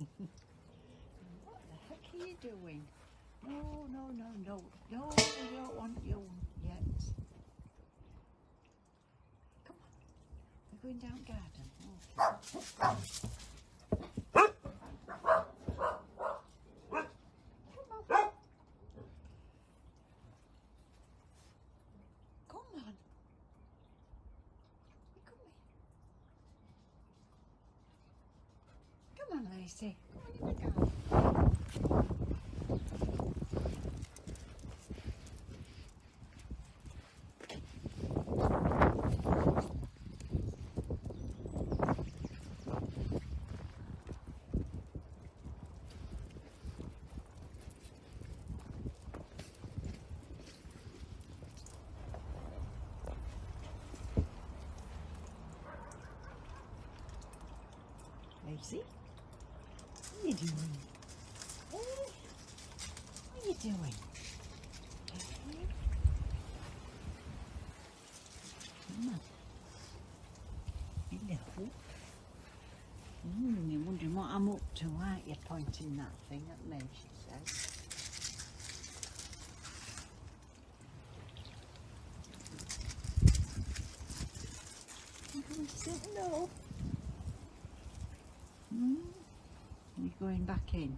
What the heck are you doing? No, no, no, no, no, we don't want you yet. Come on, we're going down garden. Okay. Come on. Come on, Lacey. Come on in the garden. Lacey, what are you doing? What are you doing? Come on. Hello. You're wondering what I'm up to, aren't you? Pointing that thing at me, she says. No. You're going back in.